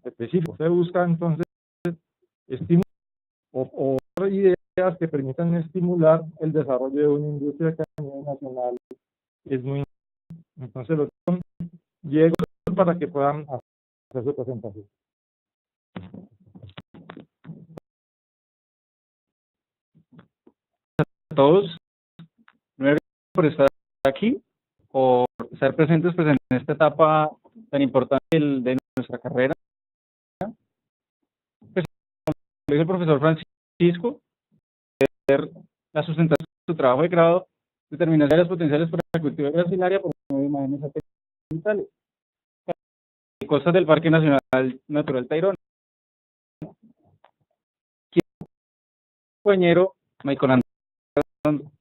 específico. Se busca entonces estimular o ideas que permitan estimular el desarrollo de una industria que a nivel nacional es muy importante. Entonces los llego para que puedan hacer su presentación. A todos, gracias por estar aquí, por estar presentes pues, en esta etapa tan importante de nuestra carrera. Pues, como dice el profesor Francisco, la sustentación de su trabajo de grado, determinación de áreas potenciales para el cultivo de grasilaria por medio de imágenes satelitales. Costas del Parque Nacional Natural Tayrona. Compañero Michael Andrés.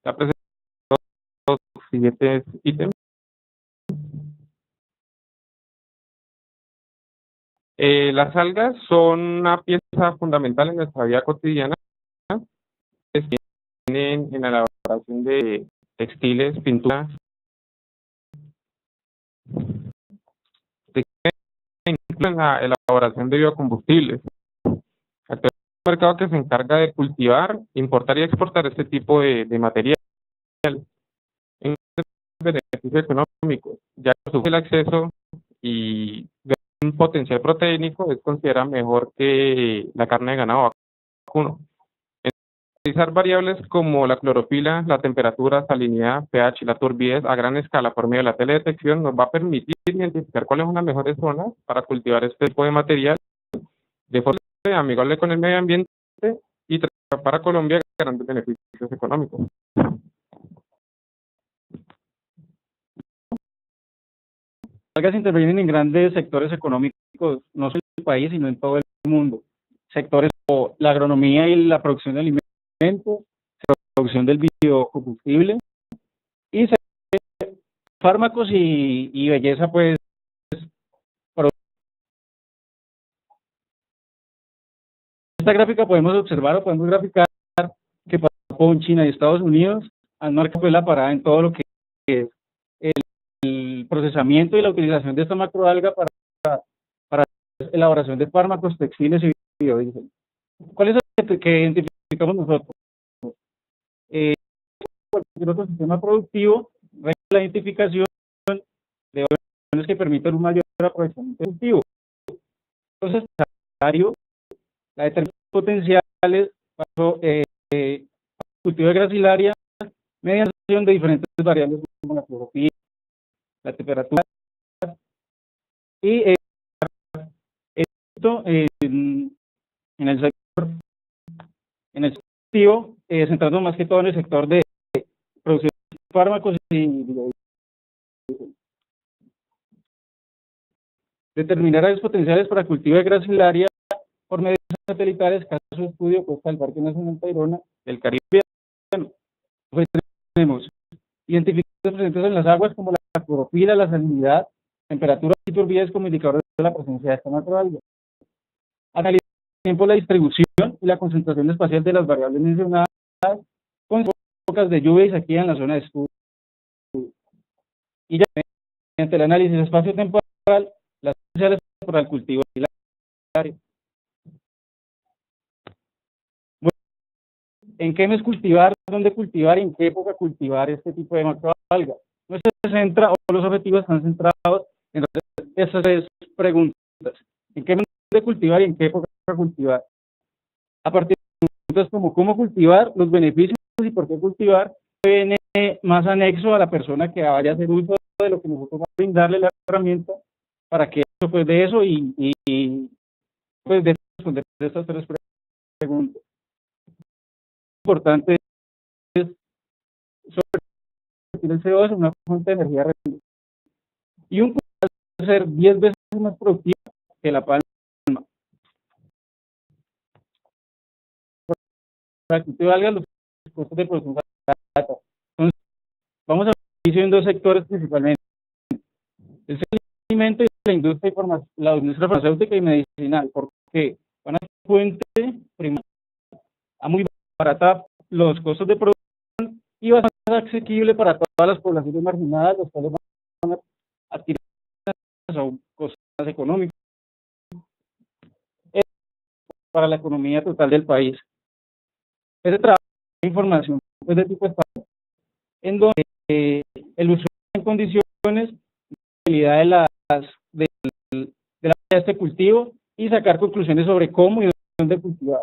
Ya presentó los siguientes ítems. Las algas son una pieza fundamental en nuestra vida cotidiana. Tienen en la elaboración de textiles, pinturas, en la elaboración de biocombustibles. Actualmente es un mercado que se encarga de cultivar, importar y exportar este tipo de material. En beneficios económicos, ya que el acceso y un potencial proteínico es considerado mejor que la carne de ganado vacuno. Utilizar variables como la clorofila, la temperatura, salinidad, pH y la turbidez a gran escala por medio de la teledetección nos va a permitir identificar cuáles son las mejores zonas para cultivar este tipo de material de forma amigable con el medio ambiente y traer para Colombia grandes beneficios económicos. Las algas intervienen en grandes sectores económicos, no solo en el país, sino en todo el mundo. Sectores como la agronomía y la producción de alimentos, la producción del biocombustible y fármacos y belleza, pues. En esta gráfica podemos observar o podemos graficar que Japón, China y Estados Unidos han marcado pues, la parada en todo lo que es el procesamiento y la utilización de esta macroalga para elaboración de fármacos, textiles y biodiesel. ¿Cuál es el que identificamos nosotros? Cualquier otro sistema productivo, la identificación de opciones que permitan un mayor aprovechamiento productivo. Entonces, es necesario la determinación de potenciales para cultivo de grasilaria mediante de diferentes variables como la clorofila, la temperatura y esto en el sector activo, centrando más que todo en el sector de producción de fármacos y determinar áreas potenciales para cultivo de grasilaria por medios satelitales, caso de estudio Costa del Parque Nacional Tayrona del Caribe. Pues tenemos identificaciones presentes en las aguas como la clorofila, la salinidad, temperatura y turbidez como indicadores de la presencia de esta macroalga. Analizar tiempo la distribución y la concentración espacial de las variables mencionadas con épocas de lluvia y sequía en la zona de estudio. Y ya mediante el análisis espacio-temporal, las potenciales para el cultivo de la área. Bueno, ¿en qué mes cultivar, dónde cultivar y en qué época cultivar este tipo de macroalgas? No se centra, o los objetivos están centrados en esas tres preguntas. ¿En qué mes de cultivar y en qué época cultivar? A partir de preguntas como cómo cultivar, los beneficios y por qué cultivar, viene más anexo a la persona que vaya a hacer uso de lo que nosotros vamos a brindarle la herramienta para que pues de eso pues de responder estas tres preguntas. Lo importante es sobre el CO2 es una fuente de energía renovable y un puede ser 10 veces más productiva que la palma. Para que usted valga los costos de producción. Entonces, vamos a ver en dos sectores principalmente. El alimento y la industria farmacéutica y medicinal, porque van a ser fuente primaria a muy barata los costos de producción y va a ser asequible para todas las poblaciones marginadas, los cuales van a adquirir a un costo más económico para la economía total del país. Ese trabajo de información pues, de tipo espacial, en donde el usuario en condiciones de la de este cultivo y sacar conclusiones sobre cómo y dónde cultivar.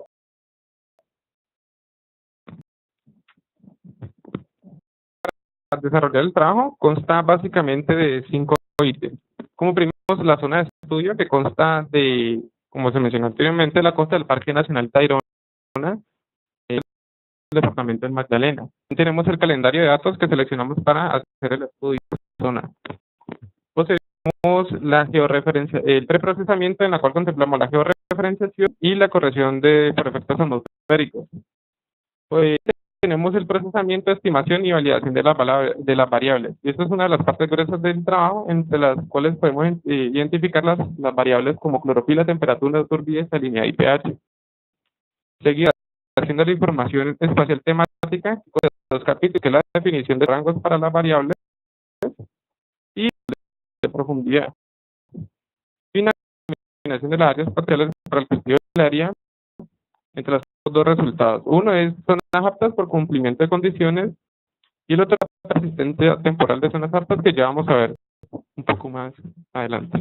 Desarrollar el trabajo consta básicamente de 5 ítems. Como primero, la zona de estudio, que consta de, como se mencionó anteriormente, la costa del Parque Nacional Tayrona, el departamento del Magdalena. Tenemos el calendario de datos que seleccionamos para hacer el estudio de la zona. Tenemos la georreferencia, el preprocesamiento, en la cual contemplamos la georreferenciación y la corrección por efectos atmosféricos. Pues tenemos el procesamiento, estimación y validación de las variables. Y esta es una de las partes gruesas del trabajo, entre las cuales podemos identificar las variables como clorofila, temperatura, turbidez, salinidad y pH. Seguida, haciendo la información espacial temática, con los capítulos, que es la definición de rangos para las variables y de profundidad. Finalmente, la definición de las áreas espaciales para el cultivo del área, entre los dos resultados. Uno es zonas aptas por cumplimiento de condiciones y el otro es la persistencia temporal de zonas aptas, que ya vamos a ver un poco más adelante.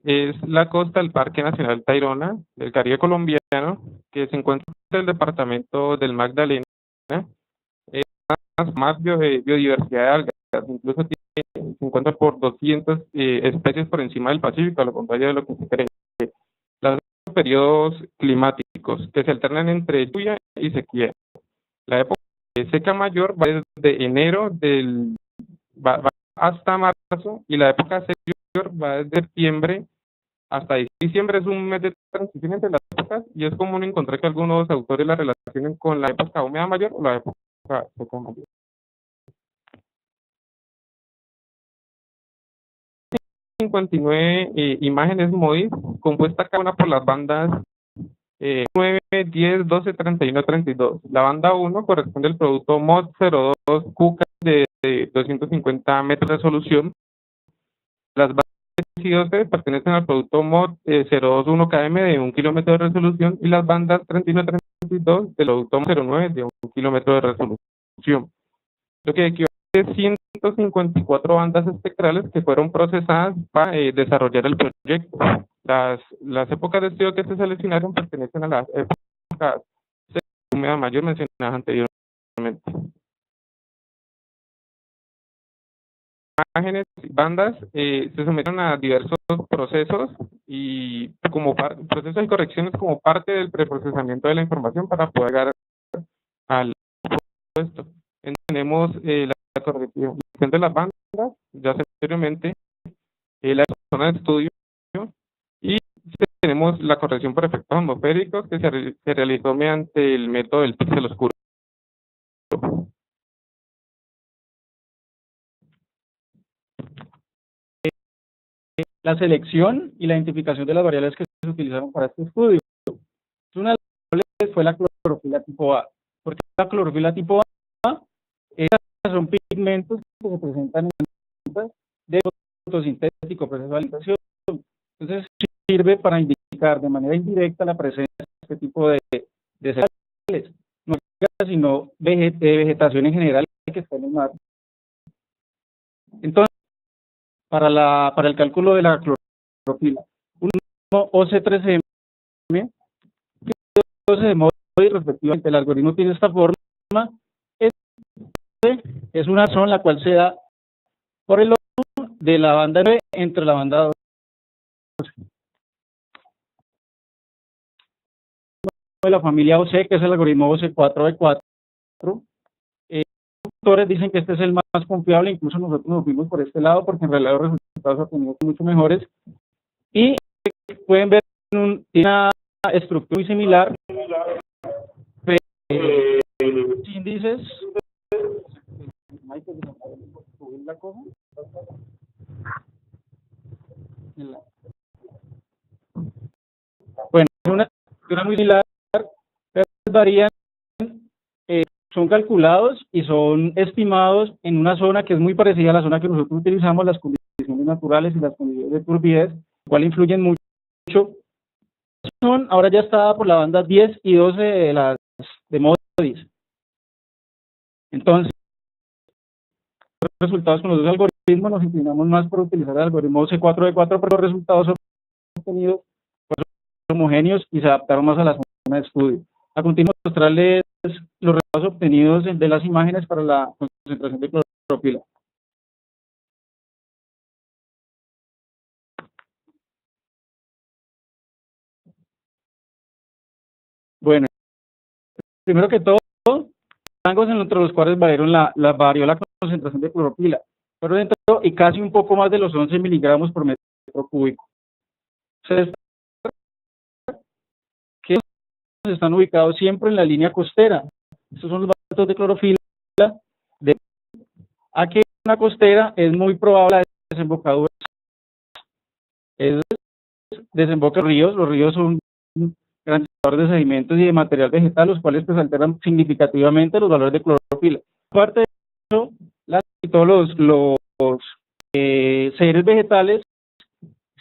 Es la costa del Parque Nacional Tayrona, del Caribe colombiano, que se encuentra en el departamento del Magdalena. Es más biodiversidad de algas, incluso se encuentra por 200 especies por encima del Pacífico, a lo contrario de lo que se cree. Los periodos climáticos que se alternan entre lluvia y sequía. La época de seca mayor va desde enero va hasta marzo, y la época de seca mayor va desde septiembre hasta diciembre. Es un mes de transición entre las épocas, y es común encontrar que algunos autores la relacionen con la época húmeda mayor o la época seca mayor. En 59 imágenes MODIS, compuesta cada una por las bandas 9, 10, 12, 31, 32. La banda 1 corresponde al producto MOD 02 QK de 250 metros de resolución. Las bandas 10 y 12 pertenecen al producto MOD 021 km de 1 kilómetro de resolución, y las bandas 31 y 32 del producto MOD 09 de 1 kilómetro de resolución. Lo que equivale a 154 bandas espectrales que fueron procesadas para desarrollar el proyecto. Las épocas de estudio que se seleccionaron pertenecen a las épocas de húmeda mayor mencionadas anteriormente. Imágenes y bandas se sometieron a diversos procesos y procesos y correcciones como parte del preprocesamiento de la información para poder llegar al puesto. Tenemos la corrección de las bandas, ya anteriormente, la zona de estudio, y tenemos la corrección por efectos atmosféricos, que se realizó mediante el método del píxel oscuro. La selección y la identificación de las variables que se utilizaron para este estudio. Una de las variables fue la clorofila tipo A. ¿Por qué la clorofila tipo A? Estas son pigmentos que se presentan en plantas de fotosintético, proceso de alimentación. Entonces sirve para indicar de manera indirecta la presencia de este tipo de cereales, no sino de vegetación en general que está en el mar. Entonces, para el cálculo de la clorofila, un OC3M, que se modo y respectivamente el algoritmo tiene esta forma. Es una razón la cual se da por el orden de la banda 9 entre la banda 2. De la familia OC, que es el algoritmo OC4E4. Los autores dicen que este es el más confiable, incluso nosotros nos fuimos por este lado porque en realidad los resultados obtenidos son mucho mejores. Y pueden ver una estructura muy similar, índices. muy similar, pero varían, son calculados y son estimados en una zona que es muy parecida a la zona que nosotros utilizamos, las condiciones naturales y las condiciones de turbidez, cual influyen mucho. Ahora ya está por la banda 10 y 12 de MODIS. Entonces, los resultados con los dos algoritmos nos inclinamos más por utilizar el algoritmo C4D4, pero los resultados obtenidos pues, son homogéneos y se adaptaron más a la zona de estudio. A continuación, mostrarles los resultados obtenidos de las imágenes para la concentración de cloropila. Bueno, primero que todo, rangos entre los cuales varió la concentración de cloropila, pero dentro y casi un poco más de los 11 miligramos por metro cúbico. Que están ubicados siempre en la línea costera. Estos son los datos de clorofila. Aquí en una costera es muy probable la desembocadura. Desemboca ríos. Los ríos son grandes de sedimentos y de material vegetal, los cuales pues alteran significativamente los valores de clorofila. Aparte de eso, todos los seres vegetales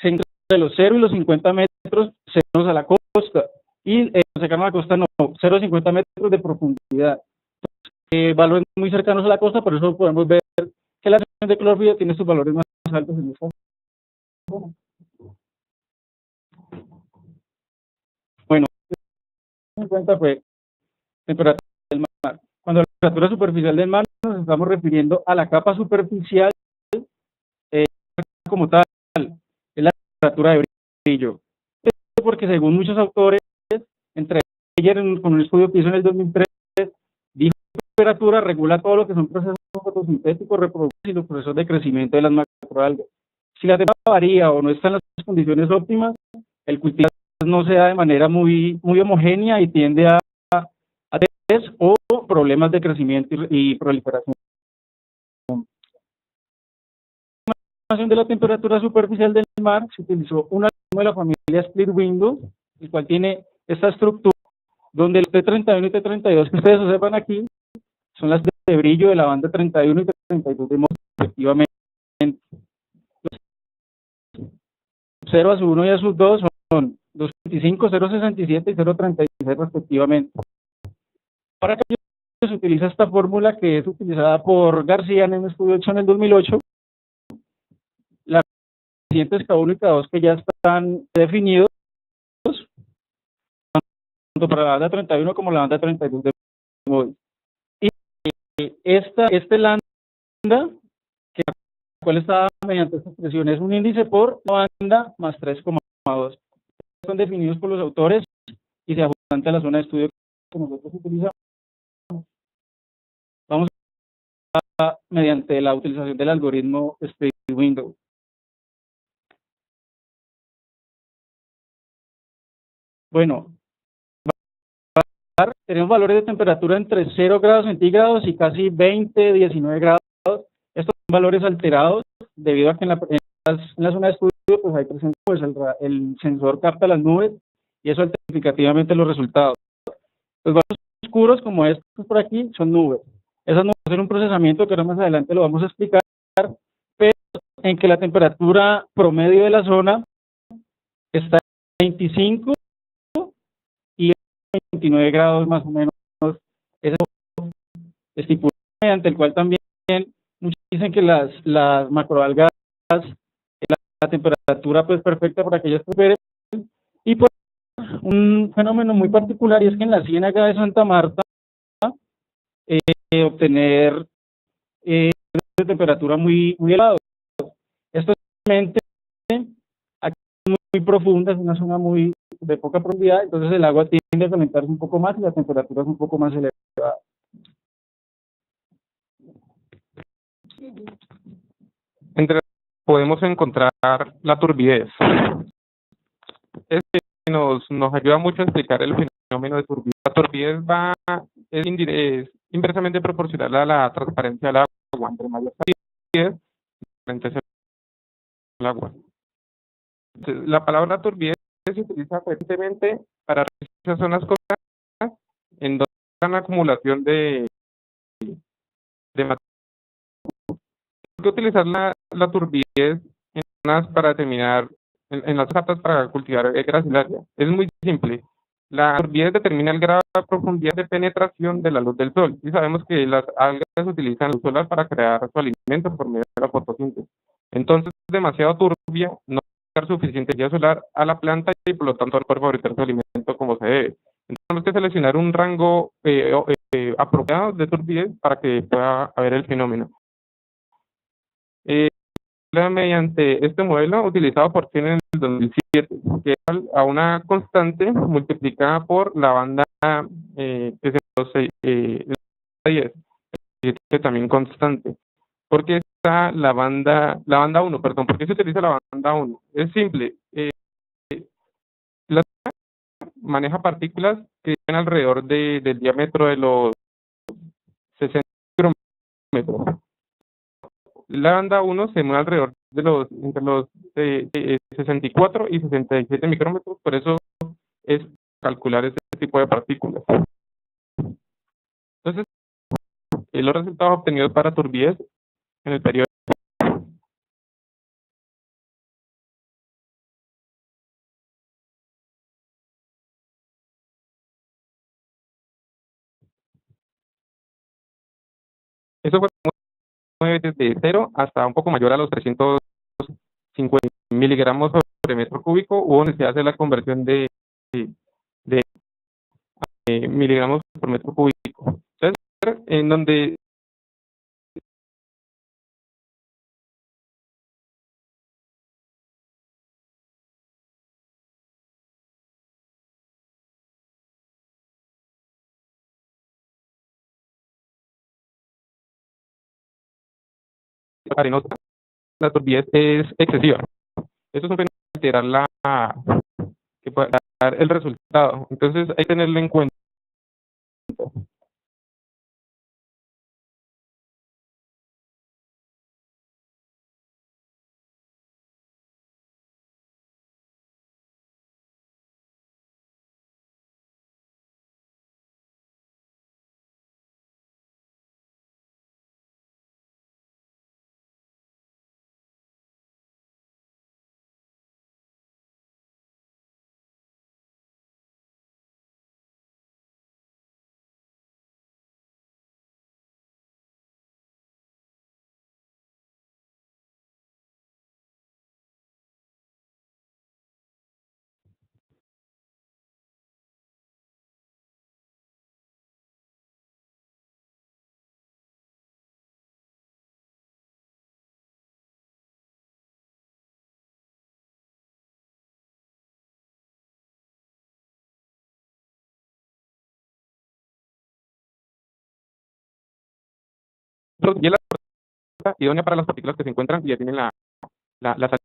se encuentran de los 0 y los 50 metros cercanos a la costa, y cercanos a la costa no, 0 a 50 metros de profundidad. Valores muy cercanos a la costa, por eso podemos ver que la sección de clorofila tiene sus valores más altos en esta zona. Bueno, en cuenta pues temperatura del mar. Cuando la temperatura superficial del mar nos estamos refiriendo a la capa superficial como tal, es la temperatura de brillo. Esto porque según muchos autores, entre ellos con un estudio que hizo en el 2003, dijo que la temperatura regula todo lo que son procesos fotosintéticos, reproductivos y los procesos de crecimiento de las macroalgas. Si la temperatura varía o no está en las condiciones óptimas, el cultivo no se da de manera muy homogénea y tiende a tener o problemas de crecimiento y proliferación. De la temperatura superficial del mar se utilizó un algoritmo de la familia Split Window, el cual tiene esta estructura donde el T31 y T32 que ustedes observan aquí son las de brillo de la banda 31 y 32 de MODIS respectivamente. 0 a su 1 y a su 2 son 225, 067 y 036 respectivamente. Para que se utiliza esta fórmula que es utilizada por García en un estudio hecho en el 2008. Las siguientes K1 y K2 que ya están definidos, tanto para la banda 31 como la banda 32 de MODIS. Y este lambda, que la cual está mediante esta expresión, es un índice por la banda más 3,2. Son definidos por los autores y se ajustan a la zona de estudio que nosotros utilizamos. Vamos a mediante la utilización del algoritmo Split Window. Bueno, tenemos valores de temperatura entre 0 grados centígrados y casi 20, 19 grados. Estos son valores alterados debido a que en la zona de estudio pues hay presencia, pues el sensor capta las nubes y eso altera significativamente los resultados. Los valores oscuros como estos por aquí son nubes. Esas nubes hacen un procesamiento que ahora más adelante lo vamos a explicar, pero en que la temperatura promedio de la zona está en 25 y 29 grados más o menos. Eso estipula mediante el cual también muchos dicen que las macroalgas la temperatura pues perfecta para que ellas prosperen. Y pues un fenómeno muy particular y es que en la Ciénaga de Santa Marta obtener de temperatura muy elevada. Esto es realmente aquí muy profunda, es una zona muy de poca profundidad, entonces el agua tiende a calentarse un poco más y la temperatura es un poco más elevada. Podemos encontrar la turbidez. Nos ayuda mucho a explicar el fenómeno de turbidez. La turbidez es inversamente proporcional a la transparencia del agua. Entre mayor turbidez, diferente es el agua. Entonces, la palabra turbidez se utiliza frecuentemente para esas zonas costeras en donde hay una acumulación de materia. Hay que utilizar la turbidez en zonas para determinar, en las zapatas para cultivar gracilaria. Es muy simple. La turbidez determina el grado de profundidad de penetración de la luz del sol. Y sabemos que las algas utilizan luz solar para crear su alimento por medio de la fotosíntesis. Entonces, demasiado turbia no va a dar suficiente energía solar a la planta y por lo tanto no puede fabricar su alimento como se debe. Entonces, tenemos que seleccionar un rango apropiado de turbidez para que pueda haber el fenómeno. Mediante este modelo utilizado por China en el 2007, que es a una constante multiplicada por la banda que se produce 10, que también constante. ¿Por qué está la banda 1? Perdón, ¿por qué se utiliza la banda 1? Es simple. La maneja partículas que están alrededor del diámetro de los 60 micrómetros. La banda 1 se mueve alrededor de entre los 64 y 67 micrómetros, por eso es calcular ese tipo de partículas. Entonces, los resultados obtenidos para turbidez en el periodo. Eso fue desde 0 hasta un poco mayor a los 350 miligramos sobre metro cúbico, o donde se hace la conversión de miligramos por metro cúbico. Entonces, en donde arenosa, la turbidez es excesiva. Eso es un fenómeno que alterar que puede dar el resultado. Entonces, hay que tenerlo en cuenta. Y es la idónea para las partículas que se encuentran y ya tienen la salida.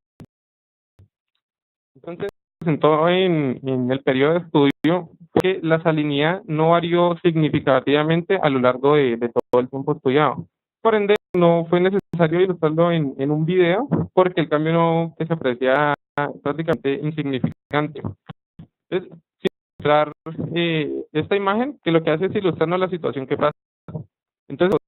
Entonces, se presentó en el periodo de estudio que la salinidad no varió significativamente a lo largo de todo el tiempo estudiado. Por ende, no fue necesario ilustrarlo en un video, porque el cambio no se aprecia prácticamente insignificante. Entonces, sin ilustrar esta imagen, que lo que hace es ilustrarnos la situación que pasa. Entonces,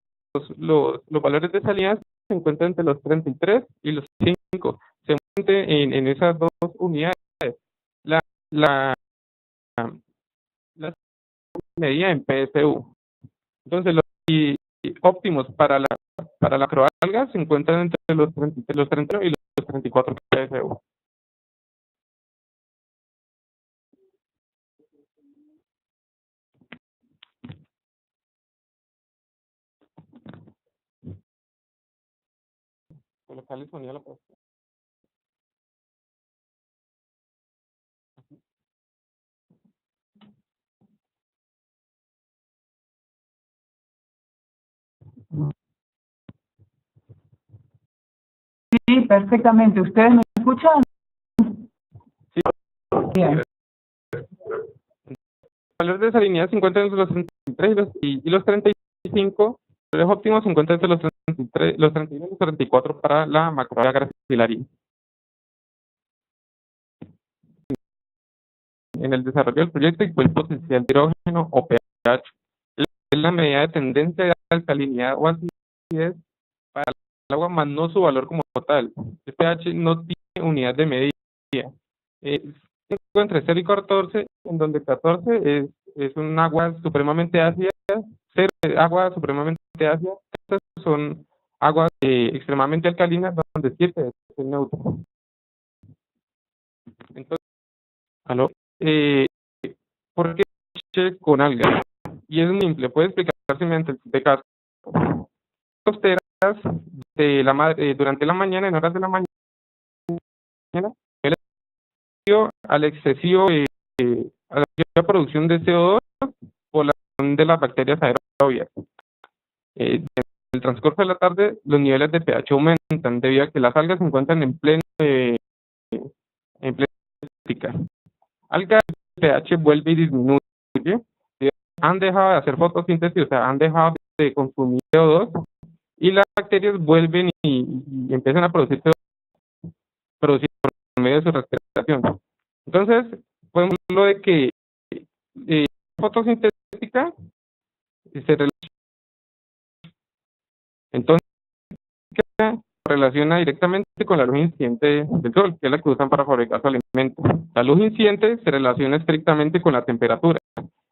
los valores de salida se encuentran entre los 33 y los 5. Se mueven en esas dos unidades. La medida en PSU. Entonces, los óptimos para la macroalga se encuentran entre los 31 y los 34 PSU. Colocarle sonido a la próxima. Sí, perfectamente. ¿Ustedes me escuchan? Sí. Bien. El valor de salinidad se encuentra entre los 33 y los 35. Los óptimos se encuentran entre los 33, los 31 y los 34 para la macroalga gracilaria. en el desarrollo del proyecto y fue el potencial de hidrógeno o pH. Es la medida de tendencia de alcalinidad o acidez para el agua, más no su valor como tal. El pH no tiene unidad de medida. Se encuentra entre 0 y 14, en donde 14 es un agua supremamente ácida, 0 es agua supremamente ácida, estas son aguas extremadamente alcalinas, donde 7 es el neutro. Entonces, ¿aló? ¿Por qué pH con algas? Y es muy simple, puede explicarse mediante el de caso. Costeras durante la mañana, en horas de la mañana, al excesivo a la excesiva producción de CO2 por la acción de las bacterias aerobias. En el transcurso de la tarde, los niveles de pH aumentan debido a que las algas se encuentran en plena práctica. Algas, el pH vuelve y disminuye. Han dejado de hacer fotosíntesis, o sea, han dejado de consumir CO2 y las bacterias vuelven y empiezan a producir CO2 por medio de su respiración. Entonces, podemos hablar de que fotosintética se relaciona directamente con la luz incidente del sol, que es la que usan para fabricar su alimento. La luz incidente se relaciona estrictamente con la temperatura.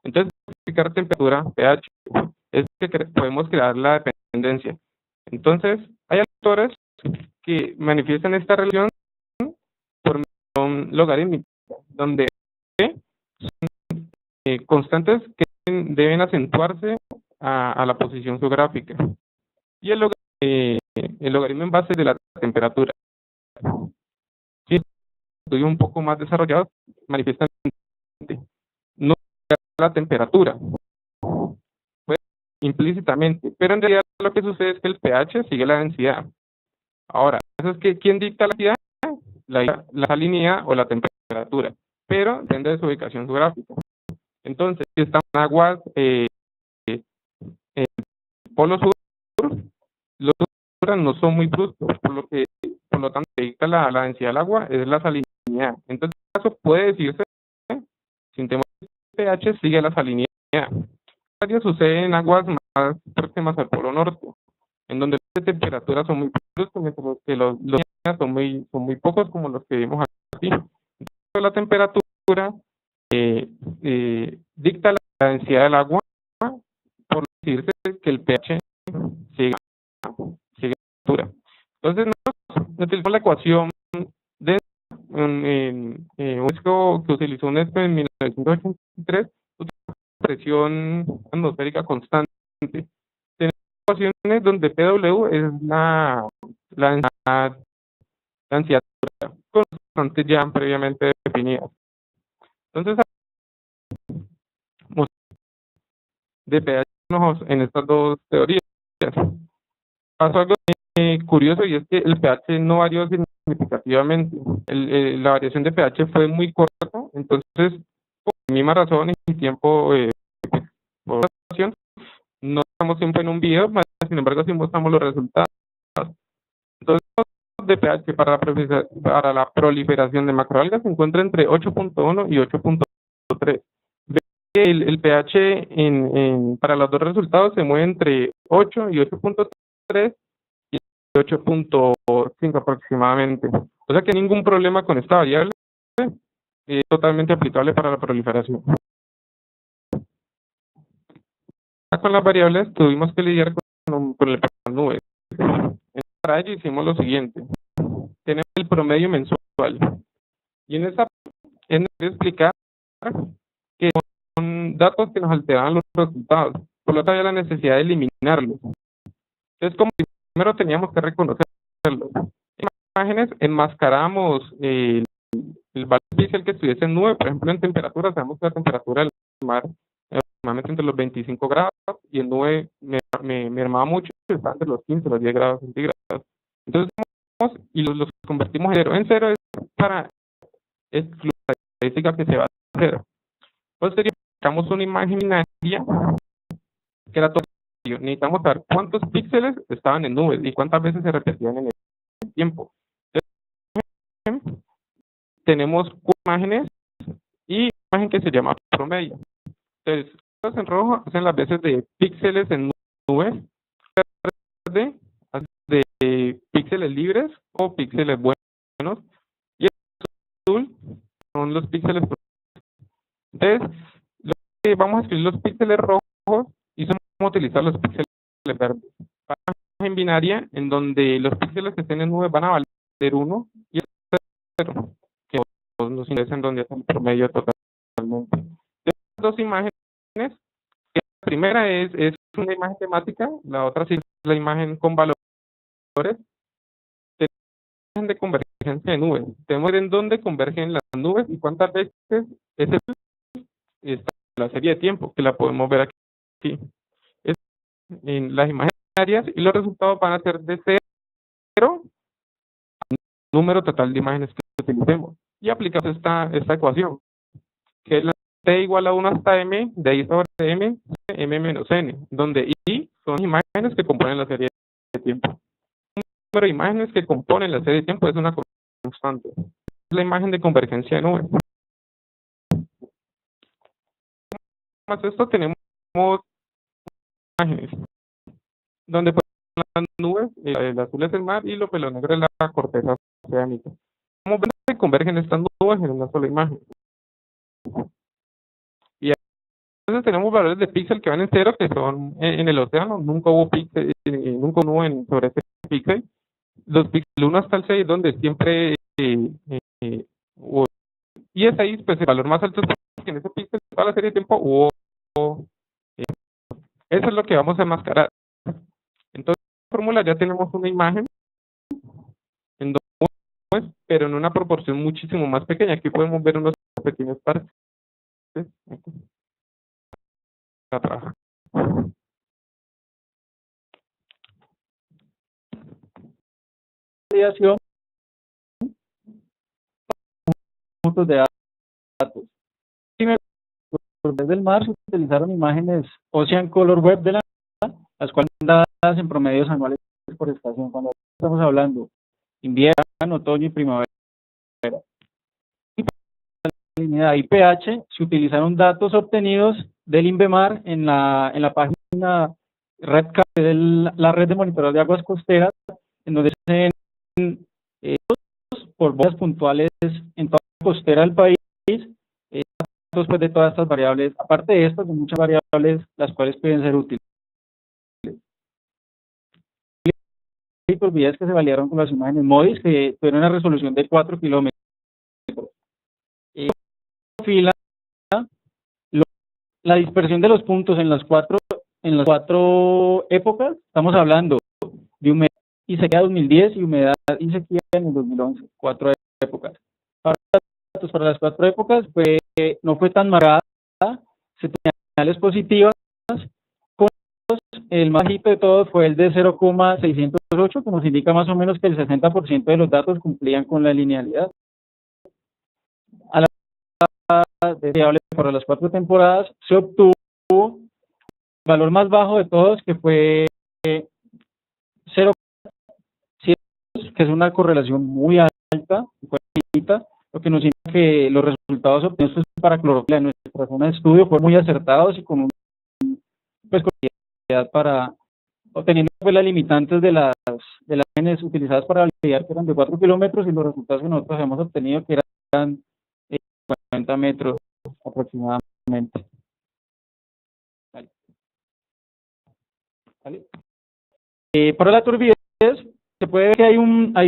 Entonces, explicar temperatura, pH, es que podemos crear la dependencia. Entonces, hay autores que manifiestan esta relación por medio logarítmica, donde son constantes que deben acentuarse a la posición geográfica. Y el logaritmo en base de la temperatura. Si estudio un poco más desarrollado, manifiestan no la temperatura, pues, implícitamente, pero en realidad lo que sucede es que el pH sigue la densidad. Ahora, eso es que ¿quién dicta la densidad? La salinidad o la temperatura, pero depende de su ubicación geográfica. Entonces, si están en aguas polo sur, los no son muy bruscos, por lo tanto, dicta la densidad del agua es la salinidad. Entonces, en este caso puede decirse, sin temor, que el pH sigue la salinidad. Esto sucede en aguas más próximas al polo norte, en donde las temperaturas son muy bruscas, mientras que los son muy pocos, como los que vimos aquí. Entonces, la temperatura dicta la densidad del agua, por decirse que el pH sigue la temperatura. Entonces, nosotros utilizamos la ecuación de un UNESCO que utilizó UNESCO en 1983, presión atmosférica constante. Tenemos ecuaciones donde PW es la densidad constante ya previamente definida. Entonces, de pH en estas dos teorías. Pasó algo curioso, y es que el pH no varió significativamente. La variación de pH fue muy corta, entonces, por la misma razón y tiempo, por razón, no estamos siempre en un video, sin embargo, sí mostramos los resultados. Entonces, de pH para la proliferación de macroalgas se encuentra entre 8.1 y 8.3. El pH para los dos resultados se mueve entre 8 y 8.3 y 8.5 aproximadamente. O sea que ningún problema con esta variable, es totalmente aplicable para la proliferación. Con las variables tuvimos que lidiar con el patrón nube. Para ello hicimos lo siguiente. Tenemos el promedio mensual. Y en esta es necesario explicar que son datos que nos alteraban los resultados. Por lo tanto, había la necesidad de eliminarlos. Entonces, como primero teníamos que reconocerlos. En imágenes enmascaramos el valor inicial que estuviese en nube. Por ejemplo, en temperatura, sabemos que la temperatura del mar aproximadamente entre los 25 grados, y en nube me mermaba mucho, estaba entre los 15 los 10 grados centígrados. Entonces, y los convertimos en cero. En cero es para excluir la estadística que se va a hacer. Posteriormente, sacamos una imagen binaria que era todo. Necesitamos saber cuántos píxeles estaban en nubes y cuántas veces se repetían en el tiempo. Entonces, tenemos 4 imágenes y imagen que se llama promedio. Entonces, en rojo hacen las veces de píxeles en nubes, de píxeles libres o píxeles buenos, y el azul son los píxeles. Entonces, vamos a escribir los píxeles rojos y vamos a utilizar los píxeles verdes. Para una imagen binaria en donde los píxeles que estén en nubes van a valer 1 y 0, que nos interesa en donde está el promedio totalmente. Estas dos imágenes, la primera es una imagen temática, la otra sí es la imagen con valores. Tenemos la imagen de convergencia de nubes. Tenemos en dónde convergen las nubes y cuántas veces ese está la serie de tiempo, que la podemos ver aquí. Es en las imágenes binarias y los resultados van a ser de 0 al número total de imágenes que utilicemos. Y aplicamos esta ecuación, que es la t igual a 1 hasta m de i sobre m, m menos n, donde i son imágenes que componen la serie de tiempo. El número de imágenes que componen la serie de tiempo es una constante. Es la imagen de convergencia de nubes. Más esto tenemos imágenes donde las nubes, el azul es el mar y lo negro es la corteza oceánica. Como ven que convergen estas nubes en una sola imagen. Y entonces tenemos valores de píxel que van en 0, que son en el océano, nunca hubo píxel, nunca hubo nube sobre ese píxel. Los píxeles 1 hasta el 6, donde siempre hubo, y es ahí pues el valor más alto es porque en ese píxel toda la serie de tiempo hubo. Eso es lo que vamos a enmascarar. Entonces, en la fórmula ya tenemos una imagen en dos nubes, pero en una proporción muchísimo más pequeña. Aquí podemos ver unos pequeños partes. A trabajar. Puntos de datos. Desde el mar se utilizaron imágenes Ocean Color Web de la NASA, las cuales son dadas en promedios anuales por estación. Cuando estamos hablando invierno, otoño y primavera. Y para la línea IPH se utilizaron datos obtenidos del INVEMAR en la página RedCap, de la red de monitoreo de aguas costeras, en donde se hacen por bodas puntuales en toda la costera del país, pues, de todas estas variables, aparte de estas, de muchas variables, las cuales pueden ser útiles. Y por vías que se validaron con las imágenes MODIS, que tuvieron una resolución de 4 kilómetros. Fila, la dispersión de los puntos en las cuatro épocas, estamos hablando de humedad y sequía 2010 y humedad y sequía en el 2011, 4 épocas. Para las 4 épocas no fue tan marcada, se tenían señales positivas, el más bajito de todos fue el de 0,608, que nos indica más o menos que el 60% de los datos cumplían con la linealidad. A la variable para las 4 temporadas se obtuvo el valor más bajo de todos, que fue 0,7, que es una correlación muy alta, lo que nos indica que los resultados obtenidos para clorofila en nuestra zona de estudio fueron muy acertados y con capacidad para obteniendo las limitantes de las imágenes utilizadas para validar, que eran de 4 kilómetros, y los resultados que nosotros hemos obtenido que eran 40 metros aproximadamente. ¿Vale? Para la turbidez se puede ver que hay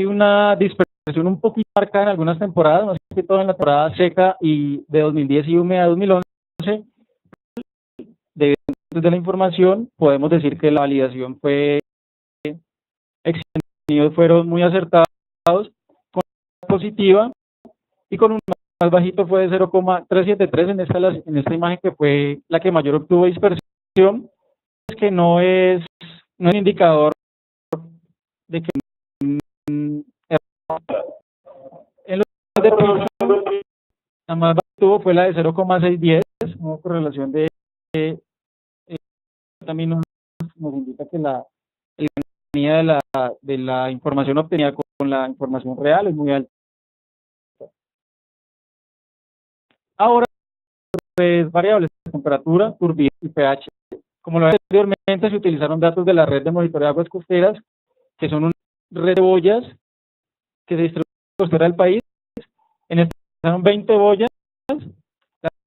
una dispersión un poquito marcada en algunas temporadas, más que todo en la temporada seca y de 2010 y húmeda de 2011. De la información podemos decir que la validación fue excelente, fueron muy acertados, con una positiva y con un más bajito fue de 0,373 en esta imagen, que fue la que mayor obtuvo dispersión, que no es un indicador de que en los de producción la más baja tuvo fue la de 0,610, una correlación de también nos indica que la economía de la información obtenida con la información real es muy alta. Ahora tres variables: temperatura, turbidez y pH. Como lo dije anteriormente, se utilizaron datos de la red de monitoreo de aguas costeras, que son una red de boyas que se distribuye en la costera del país. En esta utilizaron 20 boyas.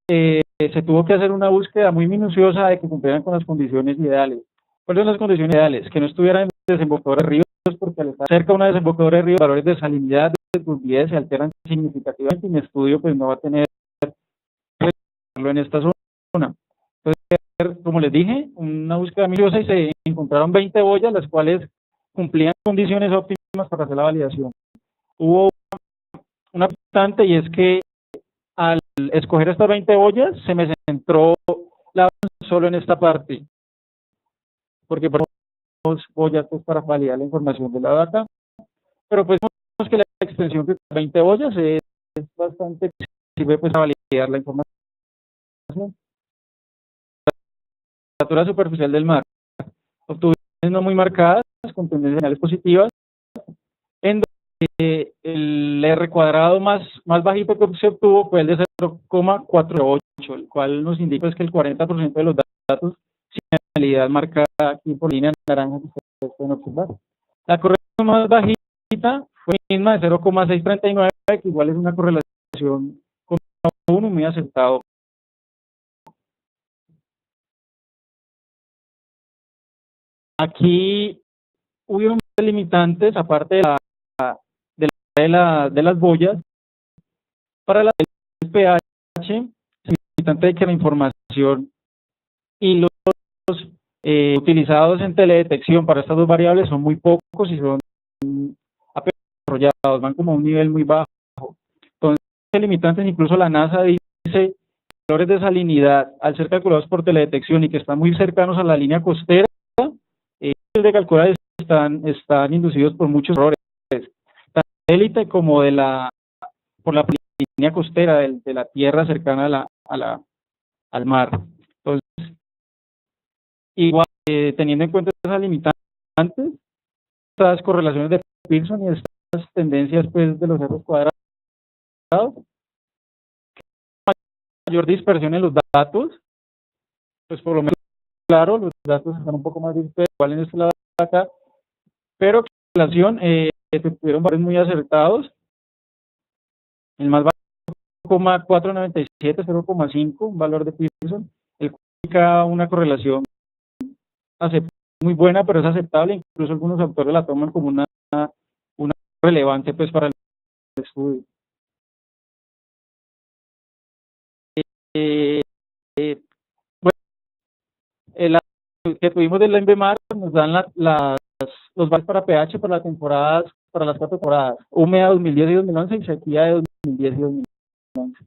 Se tuvo que hacer una búsqueda muy minuciosa de que cumplieran con las condiciones ideales. ¿Cuáles son las condiciones ideales? Que no estuvieran en desembocadores de ríos, porque al estar cerca de una desembocadura de ríos, los valores de salinidad, de turbidez se alteran significativamente, y mi estudio pues no va a tener en esta zona. Entonces, como les dije, una búsqueda minuciosa y se encontraron 20 boyas, las cuales cumplían condiciones óptimas para hacer la validación. Hubo una importante, y es que al escoger estas 20 boyas, se me centró la solo en esta parte, porque por boyas pues, para validar la información de la data, pero pues vemos que la extensión de 20 boyas es bastante, sirve pues para validar la información. La temperatura superficial del mar, obtuvimos no muy marcadas, con tendencias señales positivas, en donde el R cuadrado más bajito que se obtuvo fue el de 0,48, el cual nos indica pues, que el 40% de los datos sin señalidad marcada aquí por línea naranja que ustedes pueden observar. La correlación más bajita fue misma de 0,639, que igual es una correlación con 1 muy acertado. Aquí hubieron limitantes, aparte de las boyas, para la del pH, limitante de que la información y los utilizados en teledetección para estas dos variables son muy pocos y son apenas desarrollados, van como a un nivel muy bajo. Entonces, limitantes, incluso la NASA dice valores de salinidad, al ser calculados por teledetección y que están muy cercanos a la línea costera, de calcular están inducidos por muchos errores, tanto de élite como por la línea costera de la tierra cercana al mar. Entonces, igual, teniendo en cuenta esas limitantes, estas correlaciones de Pearson y estas tendencias pues, de los cerros cuadrados, mayor dispersión en los datos, pues por lo menos, claro, los datos están un poco más dispersos, igual en este lado de acá, pero la relación tuvieron valores muy acertados. El más bajo 0,497, 0,5, un valor de Pearson, el cual indica una correlación muy buena, pero es aceptable, incluso algunos autores la toman como una relevante pues para el estudio. Bueno, el que tuvimos del ENVEMAR nos dan los valores para pH para las 4 temporadas, húmeda 2010 y 2011 y sequía de 2010 y 2011.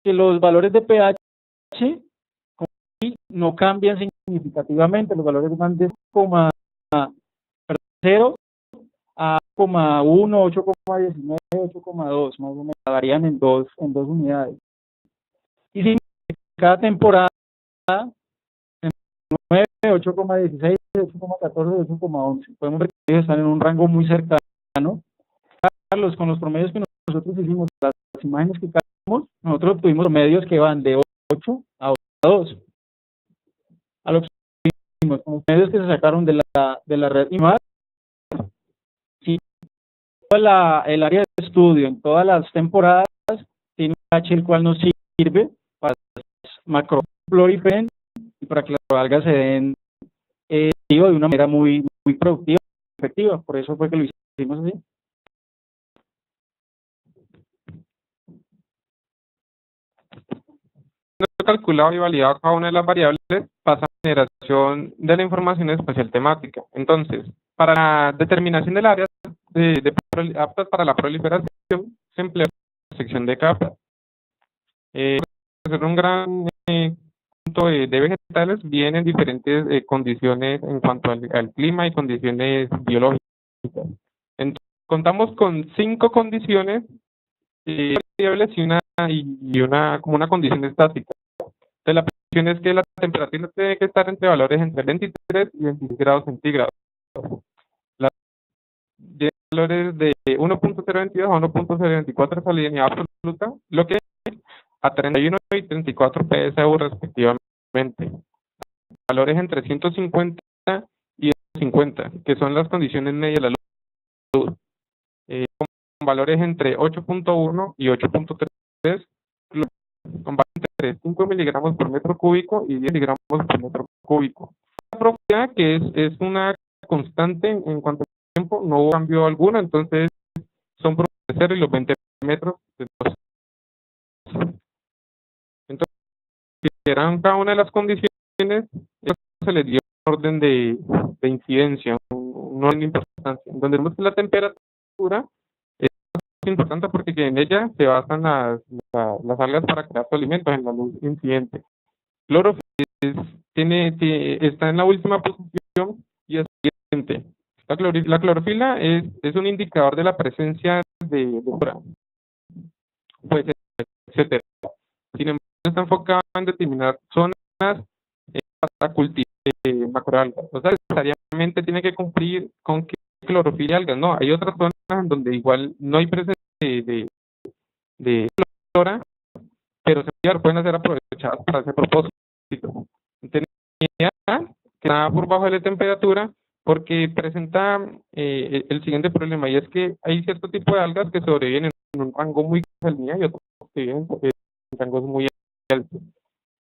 Que los valores de pH no cambian significativamente, los valores van de 0,0 a 0,1, 8,19, 8,2, más o menos, varían en dos unidades. Y si cada temporada 9, 8,16, 8,14, 8,11. Podemos ver que ellos están en un rango muy cercano. Carlos, con los promedios que nosotros hicimos, las imágenes que cargamos, nosotros obtuvimos promedios que van de 8 a 2. A lo que hicimos, con los promedios que se sacaron de la red IMAR, sí, el área de estudio en todas las temporadas tiene un pH el cual nos sirve para macro florifen y para que las algas se den de una manera muy productiva y efectiva. Por eso fue que lo hicimos así. Calculado y validado cada una de las variables, pasa a la generación de la información espacial temática. Entonces, para la determinación del área aptas para la proliferación, se emplea la sección de capas. Un gran punto de vegetales vienen diferentes condiciones en cuanto al clima y condiciones biológicas. Entonces, contamos con 5 condiciones variables y como una condición estática. Entonces, la condición es que la temperatura tiene que estar entre valores entre 23 y 26 grados centígrados. De valores de 1.022 a 1.024 salinidad absoluta, lo que a 31 y 34 PSU respectivamente. Valores entre 150 y 250, que son las condiciones medias de la luz, con valores entre 8.1 y 8.3, con valores entre 5 miligramos por metro cúbico y 10 miligramos por metro cúbico. La profundidad, que es una constante en cuanto al tiempo, no hubo cambio alguno, entonces son por 0 y los 20 metros de 2. Entonces, si eran cada una de las condiciones, se les dio un orden de incidencia, un orden de importancia, donde vemos que la temperatura es importante porque en ella se basan las algas para crear su alimento, en la luz incidente. Clorofila está en la última posición y es siguiente. La clorofila es un indicador de la presencia de flora, pues, etcétera. Sin embargo, está enfocado en determinar zonas para cultivar macroalgas. O sea, necesariamente tiene que cumplir con que clorofila y algas. No, hay otras zonas en donde igual no hay presencia de flora, pero pueden ser aprovechadas para ese propósito. Tenía que está por bajo de la temperatura porque presenta el siguiente problema, y es que hay cierto tipo de algas que sobreviven en un rango muy salinidad y otros que viven en rangos muy altos.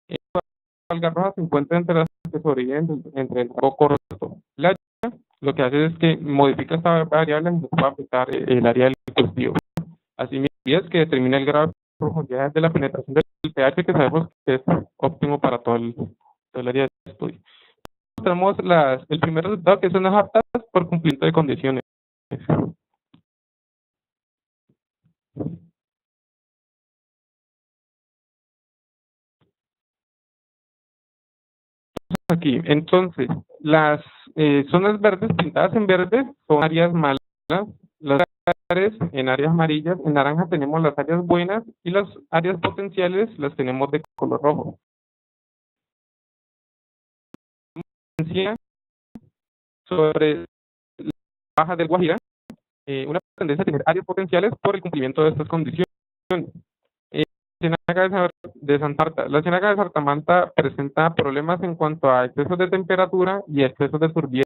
Las algas rojas se encuentran entre las que sobreviven entre el rango corto. La lo que hace es que modifica esta variable y puede afectar el área del cultivo. Asimismo, es que determina el grado de profundidad de la penetración del pH, que sabemos que es óptimo para todo el área de estudio. Mostramos el primer resultado, que son las aptas por cumplimiento de condiciones. Aquí, entonces, las zonas verdes pintadas en verde son áreas malas, las áreas en áreas amarillas, en naranja tenemos las áreas buenas y las áreas potenciales las tenemos de color rojo. Sobre la baja del Guajira, una tendencia a tener áreas potenciales por el cumplimiento de estas condiciones. La ciénaga de Santa Marta. La ciénaga de Santa Marta presenta problemas en cuanto a excesos de temperatura y excesos de turbidez.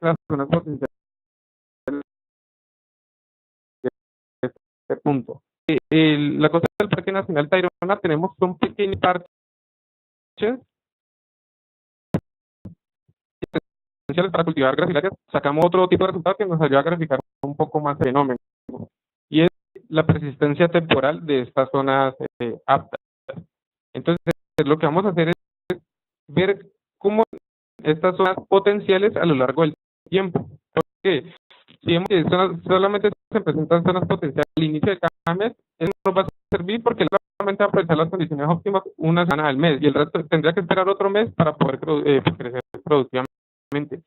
Las zonas potenciales de este punto. La costa del Parque Nacional Tayrona tenemos un pequeño parche para cultivar grafilarias. Sacamos otro tipo de resultado que nos ayuda a graficar un poco más el fenómeno, y es la persistencia temporal de estas zonas aptas. Entonces, lo que vamos a hacer es ver cómo estas zonas potenciales a lo largo del tiempo. Porque si vemos que solamente se presentan zonas potenciales al inicio de cada mes, eso no va a servir porque solamente va a aprovechar las condiciones óptimas una semana al mes, y el resto tendría que esperar otro mes para poder crecer productivamente.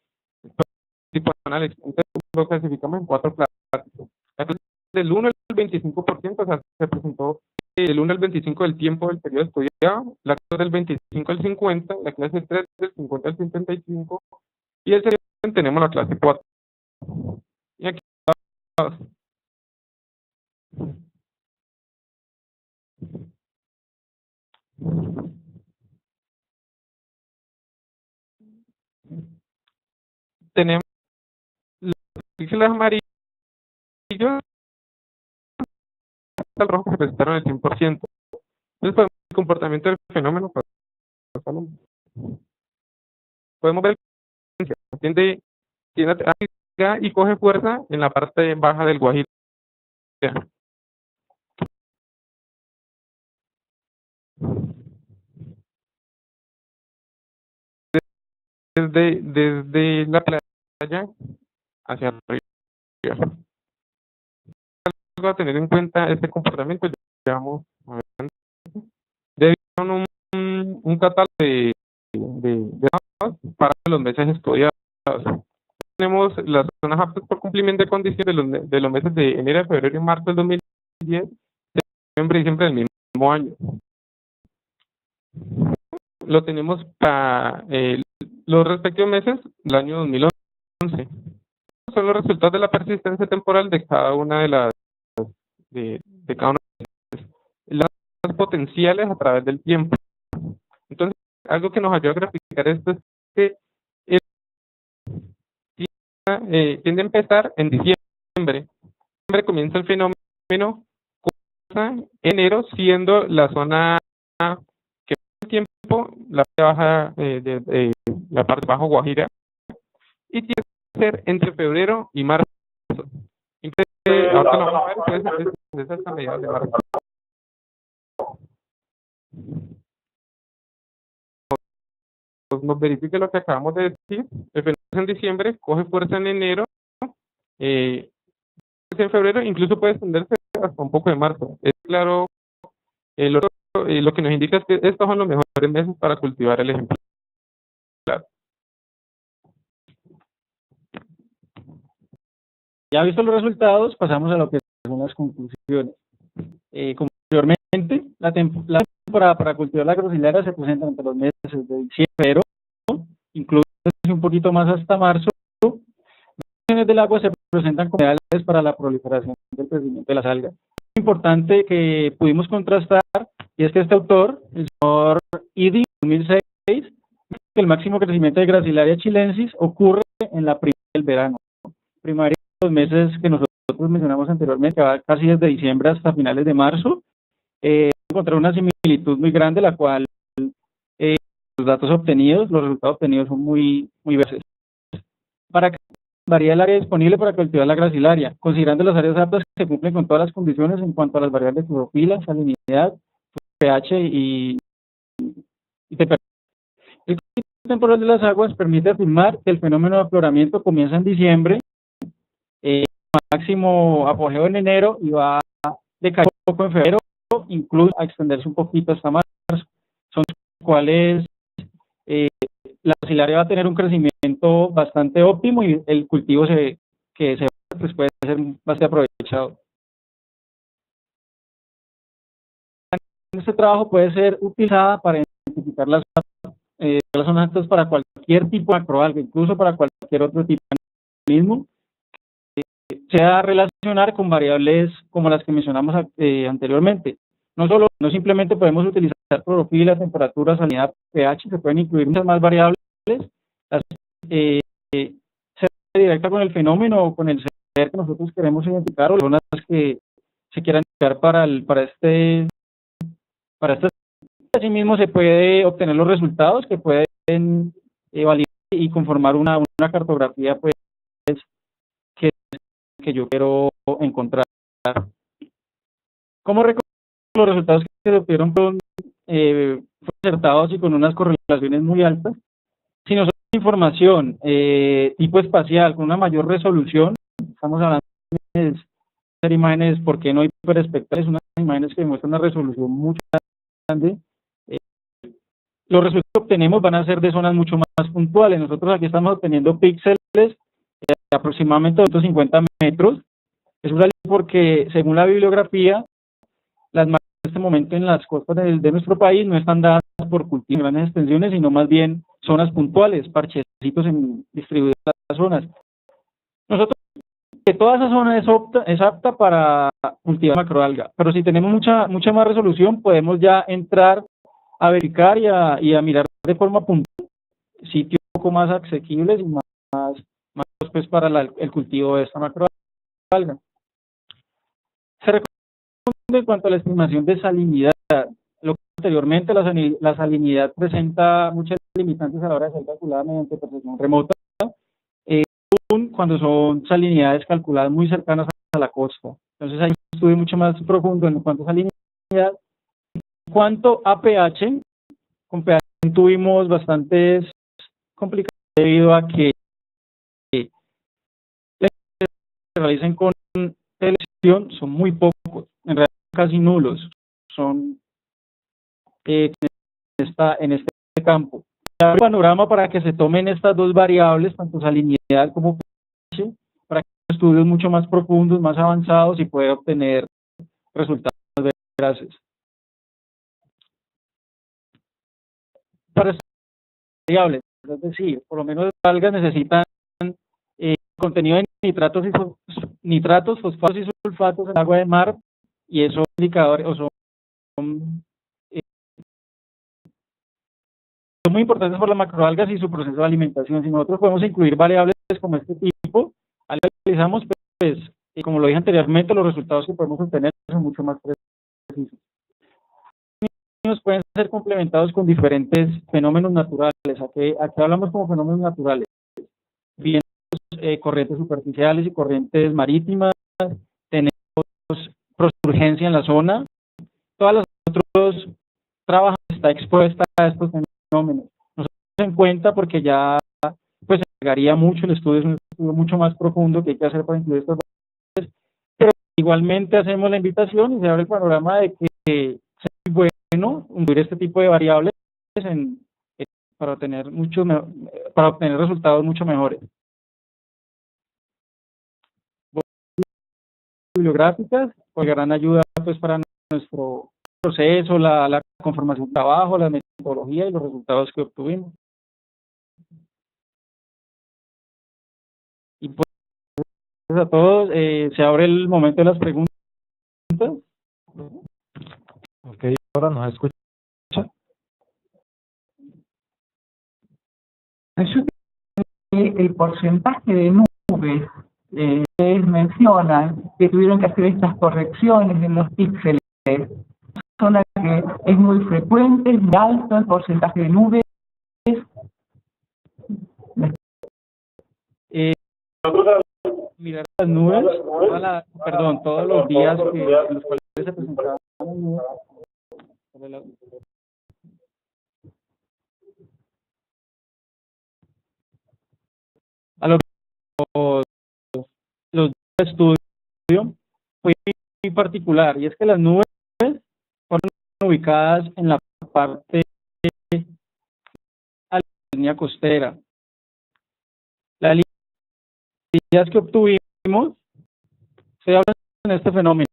Tipo de análisis. Entonces, lo clasificamos en 4 clases. La clase del 1 al 25%, o sea, se presentó del 1 al 25 del tiempo del periodo estudiado, la clase del 25 al 50, la clase 3 del 50 al 75, y el segundo tenemos la clase 4. Y aquí tenemos los píxeles amarillos hasta el rojo, que se presentaron el 100%. Entonces, el comportamiento del fenómeno, podemos ver que tiende a y coge fuerza en la parte baja del Guajira. Desde la playa hacia arriba. A tener en cuenta este comportamiento, llevamos un catálogo de datos para los meses estudiados. Tenemos las zonas aptas por cumplimiento de condiciones de los meses de enero, febrero y marzo del 2010, de noviembre y diciembre del mismo año. Lo tenemos para los respectivos meses del año 2011. son los resultados de la persistencia temporal de cada una de las de cada una de las potenciales a través del tiempo. Entonces, algo que nos ayuda a graficar esto es que tiende a empezar en diciembre. En diciembre comienza el fenómeno, comienza en enero, siendo la zona que el tiempo la parte baja la parte bajo Guajira, y tiene que ser entre febrero y marzo. Ahorita lo vamos a ver, pues, es hasta mediados de marzo. Nos verifique lo que acabamos de decir. El fenómeno en diciembre, coge fuerza en enero, en febrero, incluso puede extenderse hasta un poco de marzo. Es claro, lo que nos indica es que estos son los mejores meses para cultivar el ejemplar. Ya visto los resultados, pasamos a lo que son las conclusiones. Como anteriormente, la temporada para cultivar la grosilaria se presenta entre los meses de diciembre, incluso un poquito más hasta marzo. Las condiciones del agua se presentan como ideales para la proliferación del crecimiento de las algas. Es importante que pudimos contrastar, y es que este autor, el señor Idi, 2006, que el máximo crecimiento de Gracilaria chilensis ocurre en la primavera del verano. Primavera, los meses que nosotros mencionamos anteriormente, que va casi desde diciembre hasta finales de marzo. Encontrar una similitud muy grande, la cual los resultados obtenidos son muy veces. Para que varía el área disponible para cultivar la gracilaria, considerando las áreas aptas que se cumplen con todas las condiciones en cuanto a las variables de clorofila, salinidad, pH y temperatura. El crecimiento temporal de las aguas permite afirmar que el fenómeno de afloramiento comienza en diciembre, máximo apogeo en enero y va a decaer un poco en febrero, incluso a extenderse un poquito hasta marzo. Son los cuales la gracilaria va a tener un crecimiento bastante óptimo y el cultivo pues puede ser bastante aprovechado. Este trabajo puede ser utilizada para identificar las zonas aptas para cualquier tipo de macroalga, incluso para cualquier otro tipo de organismo, sea relacionar con variables como las que mencionamos anteriormente. No simplemente podemos utilizar clorofila, temperatura, salinidad, pH, se pueden incluir muchas más variables, ser directa con el fenómeno o con el ser que nosotros queremos identificar, o las zonas que se quieran identificar para este. Asimismo se puede obtener los resultados que pueden validar y conformar una cartografía, pues, que yo quiero encontrar. Como recuerdo, los resultados que se obtuvieron fueron acertados y con unas correlaciones muy altas. Si nosotros información tipo espacial con una mayor resolución, estamos hablando de imágenes, ¿por qué no hiperespectrales? Unas imágenes que muestran una resolución mucho grande. Los resultados que obtenemos van a ser de zonas mucho más puntuales. Nosotros aquí estamos obteniendo píxeles de aproximadamente 250 metros. Eso es porque, según la bibliografía, las marcas en este momento en las costas de nuestro país no están dadas por cultivo en grandes extensiones, sino más bien zonas puntuales, parchecitos distribuidos en las zonas. Nosotros, que toda esa zona es apta para cultivar macroalga, pero si tenemos mucha más resolución, podemos ya entrar a verificar y a mirar de forma puntual sitios un poco más asequibles y más pues, para el cultivo de esta macroalga. Se recomienda en cuanto a la estimación de salinidad. Lo que anteriormente, la salinidad presenta muchas limitantes a la hora de ser calculada mediante percepción remota, cuando son salinidades calculadas muy cercanas a la costa. Entonces hay un estudio mucho más profundo en cuanto a salinidad. En cuanto a pH, con pH tuvimos bastantes complicaciones debido a que se realicen con televisión son muy pocos, en realidad casi nulos, son en este campo. El panorama para que se tomen estas dos variables, tanto salinidad como pH, para que estudios mucho más profundos, más avanzados y pueda obtener resultados más veraces. Para estas variables, es decir, por lo menos las algas necesitan contenido de nitratos, fosfatos y sulfatos en el agua de mar, y esos indicadores o son muy importantes por las macroalgas y su proceso de alimentación. Si nosotros podemos incluir variables como este tipo, analizamos, pues, como lo dije anteriormente, los resultados que podemos obtener son mucho más precisos. Pueden ser complementados con diferentes fenómenos naturales. Aquí hablamos como fenómenos naturales, vientos, corrientes superficiales y corrientes marítimas, tenemos prosurgencia en la zona, todas las otros trabajos está expuesta a estos fenómenos. Nos tenemos en cuenta porque ya pues se llegaría mucho, el estudio es un estudio mucho más profundo que hay que hacer para incluir estos valores, pero igualmente hacemos la invitación y se abre el panorama de que es muy bueno incluir este tipo de variables para obtener resultados mucho mejores. Bibliográficas, pues gran ayuda pues para nuestro proceso, la conformación de trabajo, la metodología y los resultados que obtuvimos. Y pues a todos, se abre el momento de las preguntas. Ok, ahora nos escucha. El porcentaje de nubes ustedes mencionan que tuvieron que hacer estas correcciones en los píxeles, zona que es muy frecuente, es muy alto el porcentaje de nubes. Mirar las nubes, todos los días en los cuales se presentaban las nubes. A los estudios fue muy particular, y es que las nubes fueron ubicadas en la parte de la línea costera. Las líneas que obtuvimos se hablan en este fenómeno.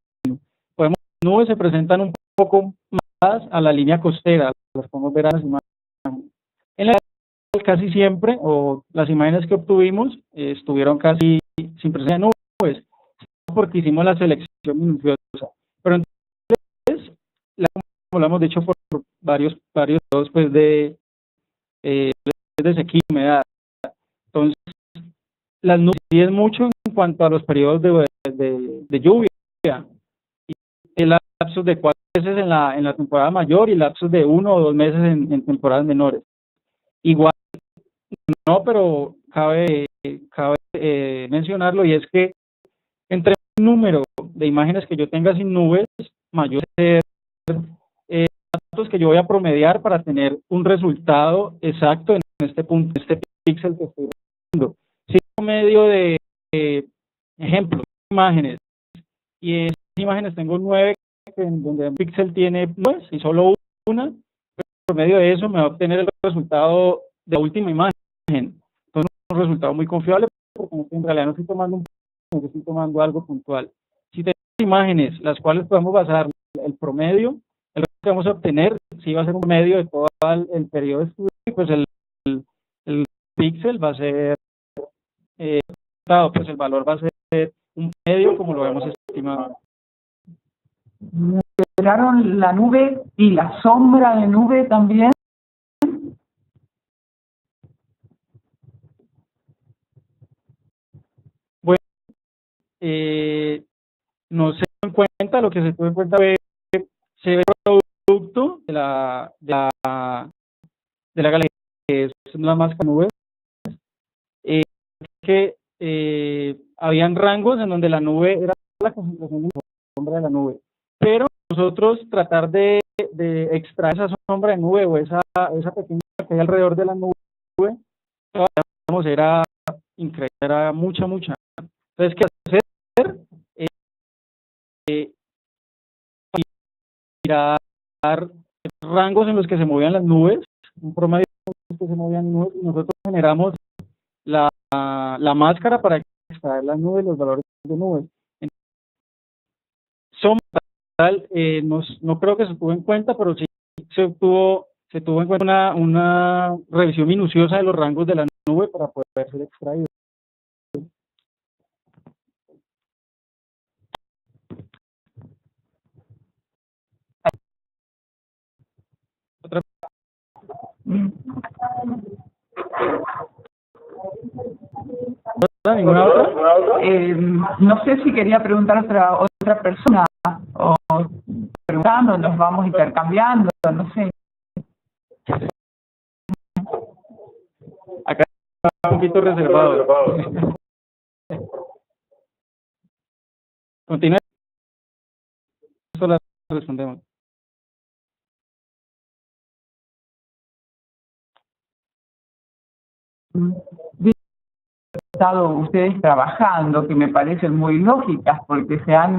Las nubes se presentan un poco más a la línea costera, las podemos ver a las imágenes. En la casi siempre, o las imágenes que obtuvimos, estuvieron casi sin presencia de nubes, porque hicimos la selección minuciosa. Pero entonces, como lo hemos dicho por varios pues de sequía y humedad. Entonces, las nubes es mucho en cuanto a los periodos de lluvia, y el lapsos de 4 meses en la temporada mayor y lapsos de 1 o 2 meses en temporadas menores. Igual, no, pero cabe mencionarlo, y es que entre un número de imágenes que yo tenga sin nubes, mayor ser datos que yo voy a promediar para tener un resultado exacto en este punto, en este píxel que estoy viendo. Si en medio de ejemplo, imágenes, y en esas imágenes tengo 9, en donde un píxel tiene nubes y solo una, por medio de eso me va a obtener el resultado de la última imagen. Entonces, un resultado muy confiable, porque en realidad no estoy tomando algo puntual. Si tenemos imágenes, las cuales podemos basar el promedio, el que vamos a obtener, si va a ser un promedio de todo el periodo de estudio, pues el píxel va a ser, pues el valor va a ser un medio como lo hemos estimado. ¿Consideraron la nube y la sombra de nube también? Bueno, no se tuvo en cuenta, lo que se tuvo en cuenta fue se ve el producto de la galería, que es la máscara nube, que habían rangos en donde la nube era la concentración de la sombra de la nube, pero nosotros tratar de extraer esa sombra de nube o esa pequeña que hay alrededor de la nube, era increíble, era mucha. Entonces, ¿qué hacer? Mirar rangos en los que se movían las nubes, un promedio en los que se movían las nubes, y nosotros generamos la máscara para extraer las nubes, los valores de nubes. No creo que se tuvo en cuenta, pero sí se tuvo en cuenta una revisión minuciosa de los rangos de la nube para poder ser extraído. ¿Ninguna otra? No sé si quería preguntar a otra persona o preguntando, nos vamos intercambiando, no sé. Acá está un poquito reservado. Continúe. Solo respondemos. Estado ustedes trabajando, que me parecen muy lógicas, porque se han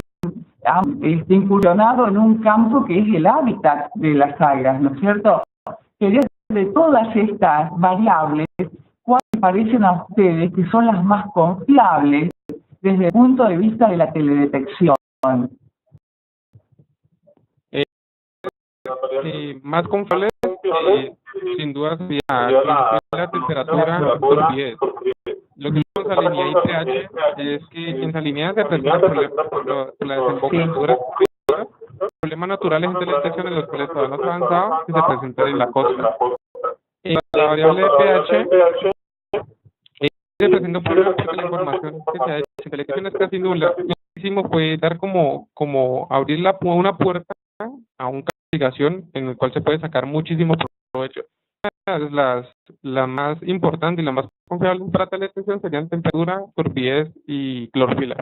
incursionado en un campo que es el hábitat de las algas, ¿no es cierto? Quería saber de todas estas variables, ¿cuáles parecen a ustedes que son las más confiables desde el punto de vista de la teledetección? Más confiable, sin duda sería la temperatura por 10. Lo que con salinidad y pH es que en salinidad se presenta la desembocadura, problemas naturales de la detección en los cuales todavía no se ha avanzado, que se presentan en la costa. La variable de pH se presenta un problema porque la información que se ha hecho en selección es casi nula. Lo que hicimos fue dar como abrir una puerta a una calificación en el cual se puede sacar muchísimo provecho. La más importante y la más confiable para teledetección serían temperatura, turbidez y clorofila.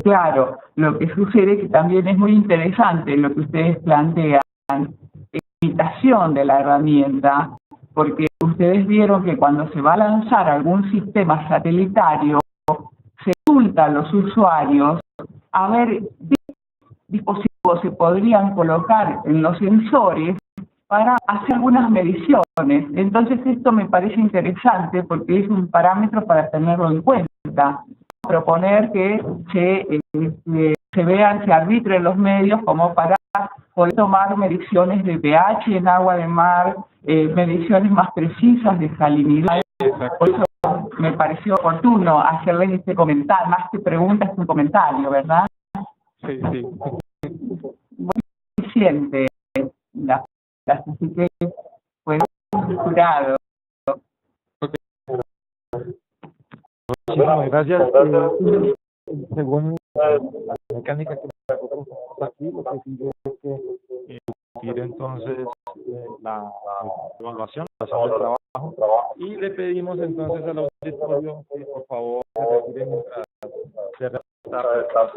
Claro, lo que sucede que también es muy interesante lo que ustedes plantean, limitación de la herramienta, porque ustedes vieron que cuando se va a lanzar algún sistema satelitario, se consulta a los usuarios a ver qué dispositivos se podrían colocar en los sensores para hacer algunas mediciones. Entonces esto me parece interesante porque es un parámetro para tenerlo en cuenta. Proponer que se vean, se arbitren los medios como para poder tomar mediciones de pH en agua de mar, mediciones más precisas de salinidad. Por eso me pareció oportuno hacerles este comentario, más que pregunta, es un comentario, ¿verdad? Sí, sí. Muy eficiente la así que fue jurado. Muchísimas gracias. Según la mecánica que nosotros tenemos aquí, lo que sigue es que discutir entonces la evaluación del trabajo y le pedimos entonces al auditorio que por favor se retire mientras se respetar.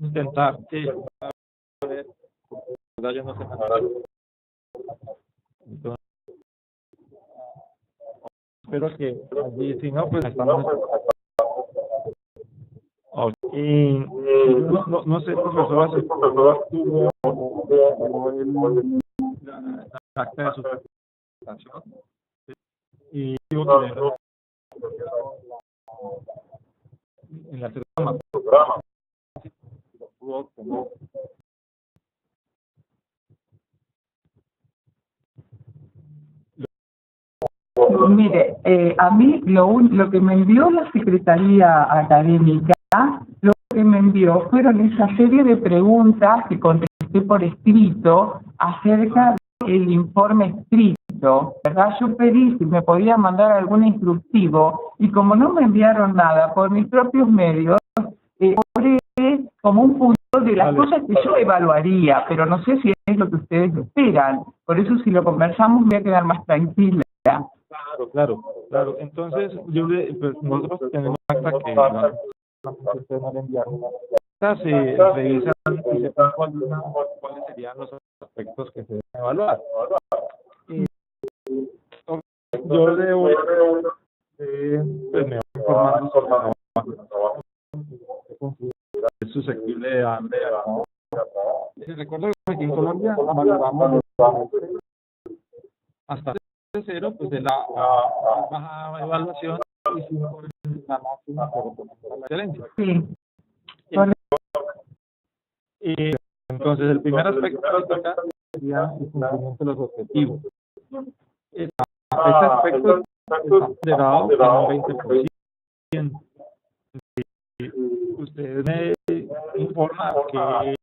Intentar que yo no sé nada. Entonces, espero que allí, si no, pues estamos. Y no sé, profesora, si tuvo la acta de su presentación y digo que en la segunda programa pudo tener. Mire, a mí lo que me envió la Secretaría Académica, lo que me envió fueron esa serie de preguntas que contesté por escrito acerca del informe escrito, ¿verdad? Yo pedí si me podían mandar algún instructivo y como no me enviaron nada por mis propios medios, cobré como un punto de las cosas que yo evaluaría, pero no sé si es lo que ustedes esperan. Por eso si lo conversamos voy a quedar más tranquila. Claro. Entonces, pues nosotros tenemos acta que ustedes no le enviaron. Se revisan y se ponen cuáles serían los aspectos que se deben evaluar. Y yo debo, pues me voy informando sobre el trabajo es susceptible a si recuerdo que aquí en Colombia valoramos hasta de 0, pues es la baja evaluación y 5 es la máxima por la excelencia. Sí. Entonces, el primer aspecto que toca sería el cumplimiento de los objetivos. Este aspecto está ponderado en un 20%. Usted me informa que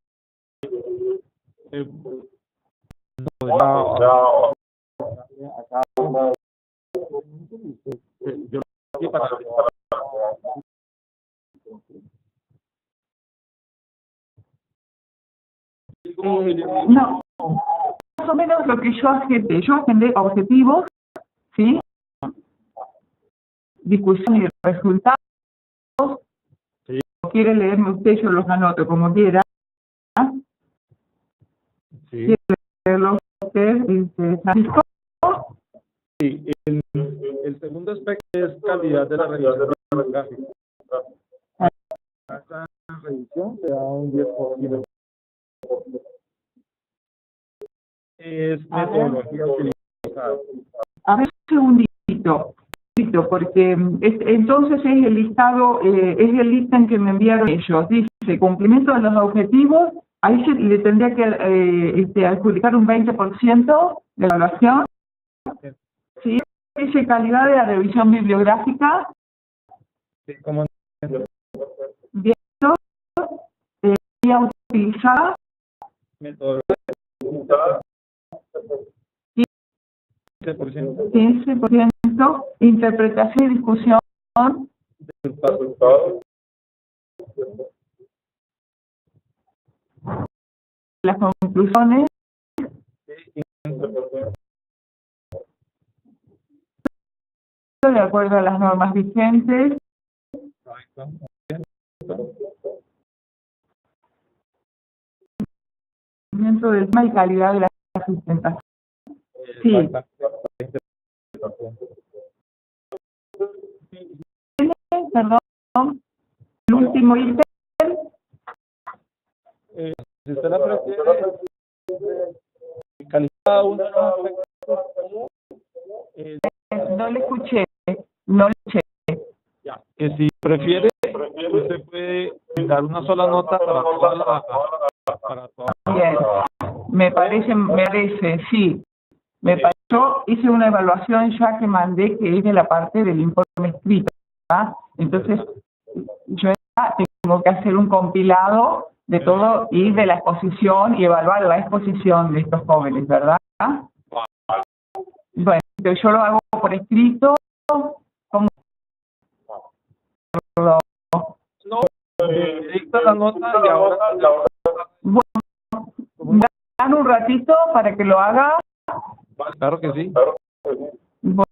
yo lo para no, más o menos lo que yo agendé objetivos, ¿sí? Discusión y resultados. Sí. Si quiere leerme usted, yo los anoto como quiera. Sí. ¿Quiere leerlos usted, Francisco? Sí, el segundo aspecto es calidad de la revisión bibliográfica. Esta revisión se da un 10%. Es metodología utilizada. A ver, un segundito, porque entonces es el listado, es el listado que me enviaron ellos. Dice, cumplimiento de los objetivos, ahí se le tendría que adjudicar un 20% de evaluación. Sí, dice calidad de la revisión bibliográfica. Sí, como Bien, utilizada. metodología 15%. 15%, interpretación y discusión. Las conclusiones. De acuerdo a las normas vigentes. Dentro del tema y calidad de la sustentación. Sí. Perdón, el último ítem. Si usted la prefiere, calificada uno, No le escuché, no le escuché. ya, que si prefiere, usted puede dar una sola nota para toda para toda. Bien, me parece, sí. Yo hice una evaluación ya que mandé, que es de la parte del informe escrito, ¿verdad? Entonces, yo tengo que hacer un compilado de todo y de la exposición y evaluar la exposición de estos jóvenes, ¿verdad? Bueno, yo lo hago por escrito, como No, dicta la nota y ahora. Bueno, dan un ratito para que lo haga. Claro que sí. Bueno.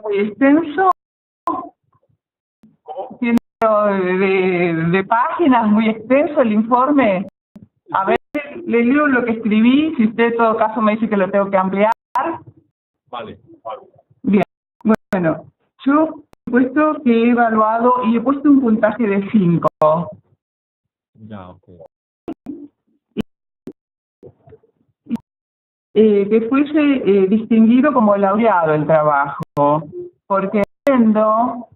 Muy extenso, tiene de páginas, muy extenso el informe. A ver, le leo lo que escribí, si usted en todo caso me dice que lo tengo que ampliar. Vale. Bien, bueno, yo he puesto que he evaluado y he puesto un puntaje de 5. Ya, ok. que fuese distinguido como laureado el trabajo, porque entiendo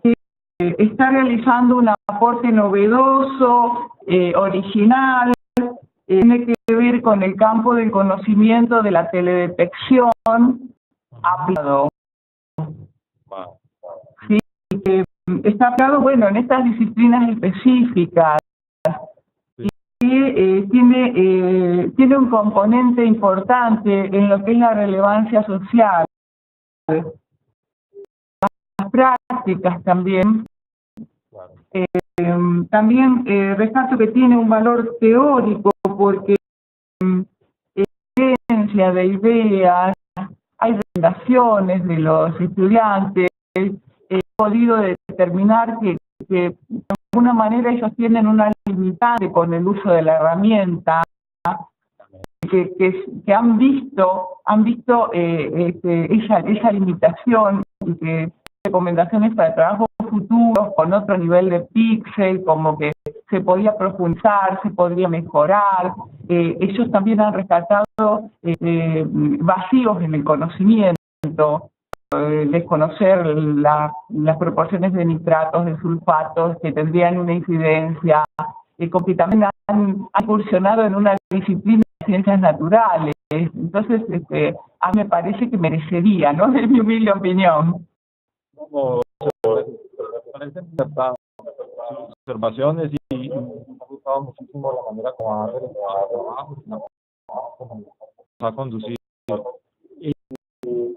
que está realizando un aporte novedoso, original, tiene que ver con el campo del conocimiento de la teledetección aplicado. Sí, que está aplicado, bueno, en estas disciplinas específicas, y tiene un componente importante en lo que es la relevancia social. Las prácticas también. También rescato que tiene un valor teórico porque evidencia de ideas, hay recomendaciones de los estudiantes, he podido determinar que de alguna manera ellos tienen una limitante con el uso de la herramienta, que han visto esa limitación y que recomendaciones para trabajos futuros con otro nivel de píxel, como que se podía profundizar, se podría mejorar. Ellos también han rescatado vacíos en el conocimiento, desconocer las proporciones de nitratos, de sulfatos, que tendrían una incidencia, que también han incursionado en una disciplina de ciencias naturales. Entonces, a mí me parece que merecería, ¿no? Es mi humilde opinión. Me parecen acertadas sus observaciones y me ha gustado muchísimo la manera como ha realizado el trabajo, como ha conducido. Y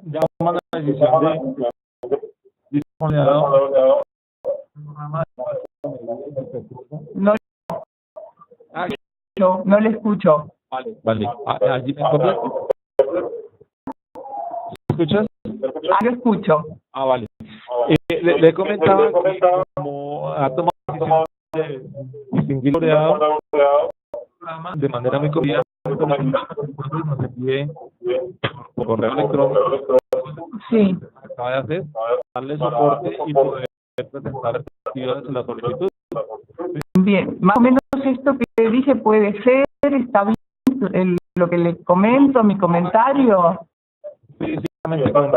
ya toma la decisión de disponer No le escucho. Vale. Allí me escuchas. ¿Escuchas? Lo escucho. Vale. Le comentaba que como ha tomado la decisión de distinguir laureado de manera muy cordial, nos envíe por correo electrónico. Sí. Acaba de hacer, darle soporte y poder presentar actividades en la solicitud. Bien, más o menos esto que dije puede ser, está bien lo que le comento, mi comentario. Sí, con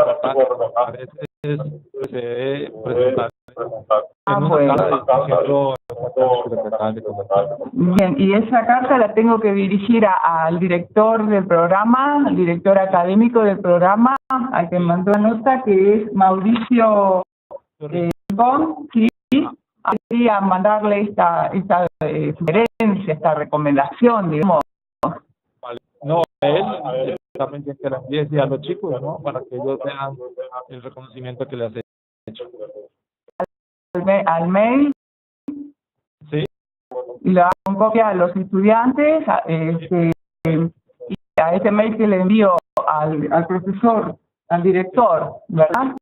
procede presentar Bien, y esa carta la tengo que dirigir al director del programa, al director académico del programa, al que mandó la nota, que es Mauricio Rincón, sí. Quería mandarle esta sugerencia, esta recomendación, digamos. No, él también tiene que la envíe a los chicos, ¿no? Para que ellos vean el reconocimiento que le has hecho. Al mail. Sí. Y le hago copia a los estudiantes, y a ese mail que le envío al profesor, al director, ¿verdad?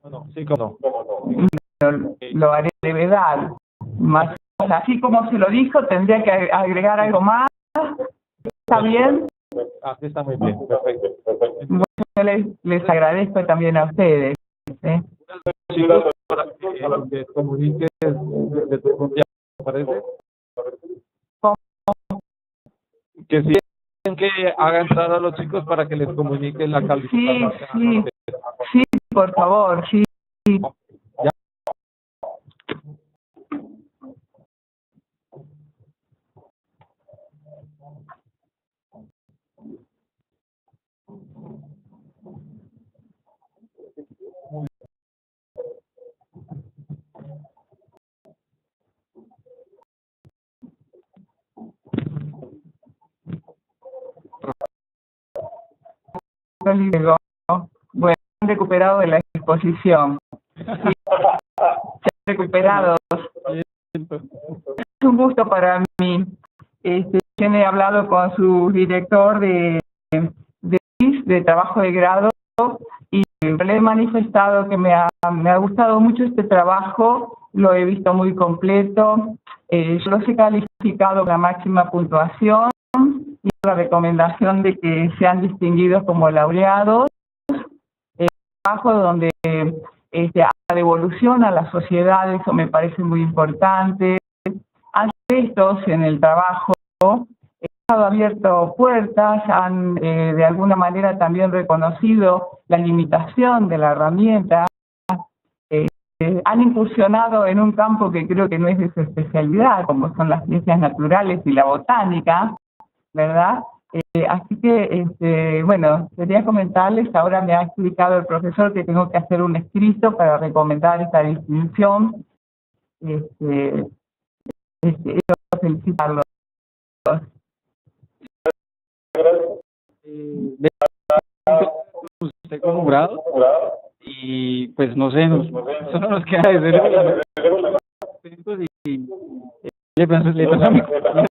No, sí, como no. Lo haré de brevedad. Más, así como se lo dijo, tendría que agregar algo más. ¿Está bien? Así está muy bien, perfecto. Bueno, les agradezco también a ustedes. Chicos, para que les comuniques de tu confianza, ¿te parece? ¿Cómo? Que si quieren que haga entrar a los chicos para que les comunique la calificación. Sí, por favor, sí. ¿Ya? Bueno, han recuperado de la exposición. Sí, se han recuperado. Es un gusto para mí. He hablado con su director de trabajo de grado y le he manifestado que me ha gustado mucho este trabajo, lo he visto muy completo, yo los he calificado con la máxima puntuación y la recomendación de que sean distinguidos como laureados. Trabajo donde la devolución a la sociedad, eso me parece muy importante. Aspectos en el trabajo abierto puertas, han de alguna manera también reconocido la limitación de la herramienta, han incursionado en un campo que creo que no es de su especialidad, como son las ciencias naturales y la botánica, ¿verdad? Así que, bueno, quería comentarles, ahora me ha explicado el profesor que tengo que hacer un escrito para recomendar esta distinción. Quiero felicitarlos. Usted como jurado y pues no sé, solo nos queda decirle y le paso a mi compañero.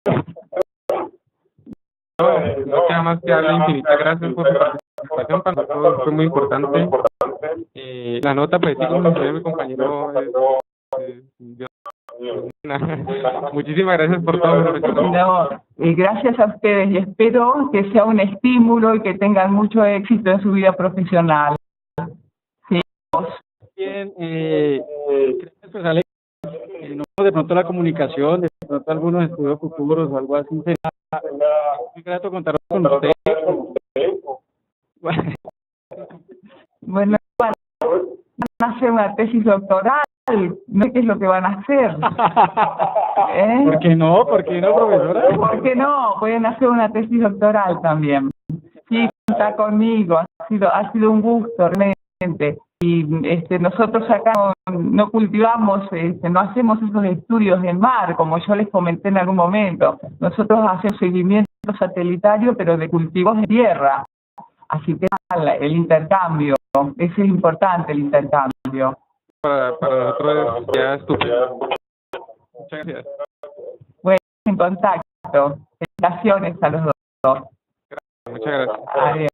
No queda más que darle infinitas gracias por su participación, para nosotros fue muy importante. La nota, pues sí, como mencioné mi compañero, muchísimas gracias por todo, profesor. No, gracias a ustedes y espero que sea un estímulo y que tengan mucho éxito en su vida profesional. Sí. Bien, gracias, pues, Alex. No, de pronto la comunicación, de pronto algunos estudios futuros o algo así, será muy grato contar con usted. Bueno, van a hacer una tesis doctoral, no sé qué es lo que van a hacer. ¿Por qué no? ¿Por qué no, profesora? ¿Por qué no? Pueden hacer una tesis doctoral también. Sí, está conmigo, ha sido un gusto realmente. Y nosotros acá no cultivamos, no hacemos esos estudios en mar, como yo les comenté en algún momento. Nosotros hacemos seguimiento satelital, pero de cultivos de tierra. Así que el intercambio, ese es importante, el intercambio. Para nosotros ya estupendo. Muchas gracias. Bueno, en contacto. Felicitaciones a los dos. Muchas gracias. Adiós.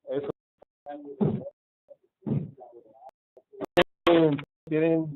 Eso. Tienen